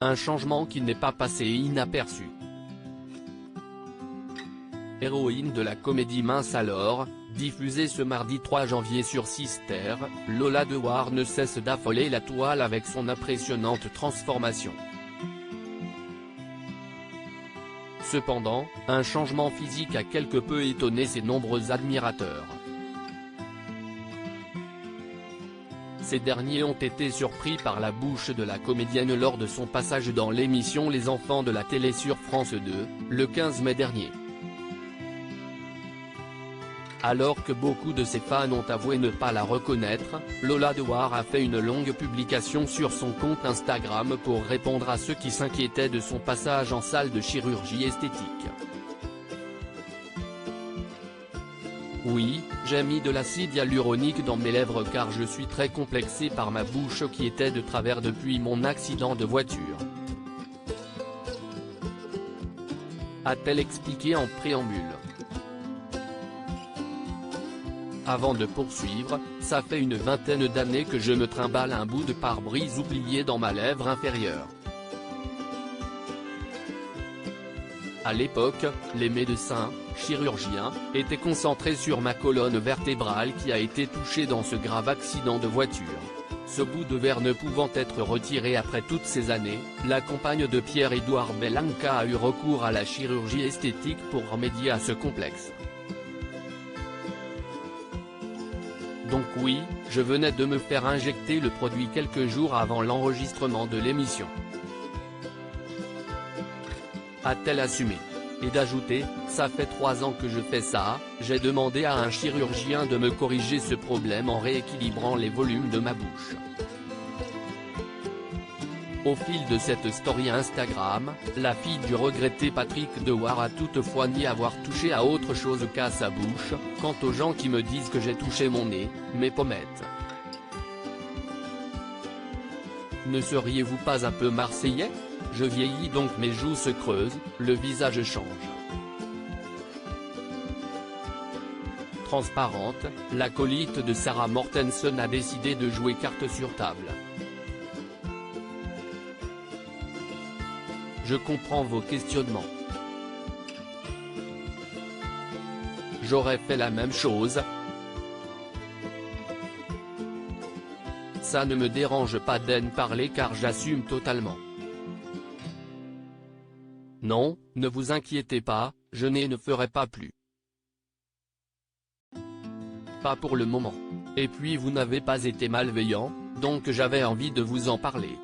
un changement qui n'est pas passé inaperçu. Héroïne de la comédie Mince alors, diffusée ce mardi 3 janvier sur Sister, Lola Dewar ne cesse d'affoler la toile avec son impressionnante transformation. Cependant, un changement physique a quelque peu étonné ses nombreux admirateurs. Ces derniers ont été surpris par la bouche de la comédienne lors de son passage dans l'émission Les Enfants de la télé sur France 2, le 15 mai dernier. Alors que beaucoup de ses fans ont avoué ne pas la reconnaître, Lola Dewar a fait une longue publication sur son compte Instagram pour répondre à ceux qui s'inquiétaient de son passage en salle de chirurgie esthétique. Oui, j'ai mis de l'acide hyaluronique dans mes lèvres car je suis très complexée par ma bouche qui était de travers depuis mon accident de voiture, a-t-elle expliqué en préambule. Avant de poursuivre, ça fait une vingtaine d'années que je me trimballe un bout de pare-brise oublié dans ma lèvre inférieure. À l'époque, les médecins, chirurgiens, étaient concentrés sur ma colonne vertébrale qui a été touchée dans ce grave accident de voiture. Ce bout de verre ne pouvant être retiré après toutes ces années, la compagne de Pierre-Édouard Bellanca a eu recours à la chirurgie esthétique pour remédier à ce complexe. Donc oui, je venais de me faire injecter le produit quelques jours avant l'enregistrement de l'émission, a-t-elle assumé. Et d'ajouter, ça fait 3 ans que je fais ça, j'ai demandé à un chirurgien de me corriger ce problème en rééquilibrant les volumes de ma bouche. Au fil de cette story Instagram, la fille du regretté Patrick Dewar a toutefois nié avoir touché à autre chose qu'à sa bouche. Quant aux gens qui me disent que j'ai touché mon nez, mes pommettes. Ne seriez-vous pas un peu marseillais? Je vieillis donc mes joues se creusent, le visage change. Transparente, l'acolyte de Sarah Mortensen a décidé de jouer carte sur table. Je comprends vos questionnements. J'aurais fait la même chose. Ça ne me dérange pas d'en parler car j'assume totalement. Non, ne vous inquiétez pas, je ne ferai pas plus. Pas pour le moment. Et puis vous n'avez pas été malveillant, donc j'avais envie de vous en parler.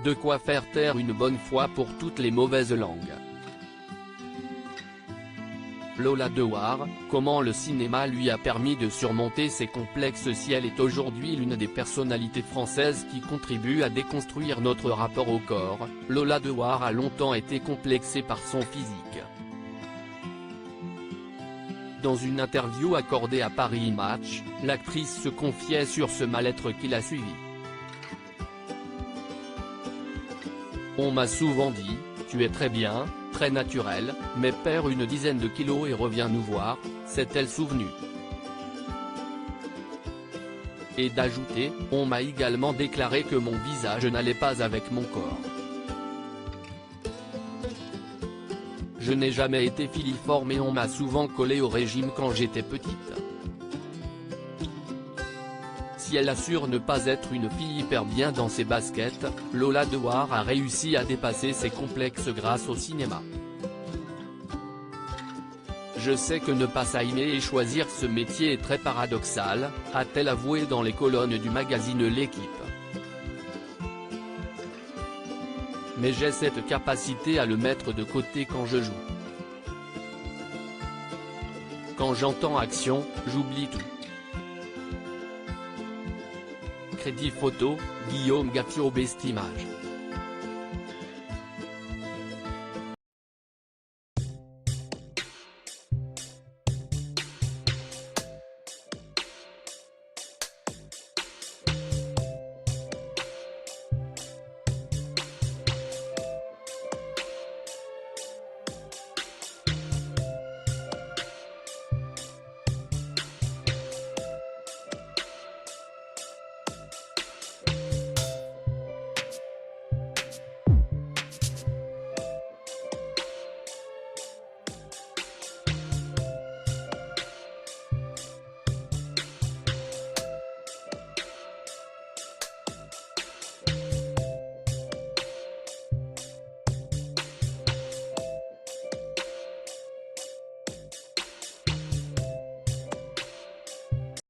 De quoi faire taire une bonne fois pour toutes les mauvaises langues. Lola Dewar, comment le cinéma lui a permis de surmonter ses complexes si elle est aujourd'hui l'une des personnalités françaises qui contribuent à déconstruire notre rapport au corps. Lola Dewar a longtemps été complexée par son physique. Dans une interview accordée à Paris Match, l'actrice se confiait sur ce mal-être qui l'a suivi. On m'a souvent dit, tu es très bien, très naturel, mais perds une dizaine de kilos et reviens nous voir, s'est-elle souvenue. Et d'ajouter, on m'a également déclaré que mon visage n'allait pas avec mon corps. Je n'ai jamais été filiforme et on m'a souvent collé au régime quand j'étais petite. Si elle assure ne pas être une fille hyper bien dans ses baskets, Lola Dewar a réussi à dépasser ses complexes grâce au cinéma. Je sais que ne pas s'aimer et choisir ce métier est très paradoxal, a-t-elle avoué dans les colonnes du magazine L'Équipe. Mais j'ai cette capacité à le mettre de côté quand je joue. Quand j'entends action, j'oublie tout. Crédit photo, Guillaume Gatio Best Image.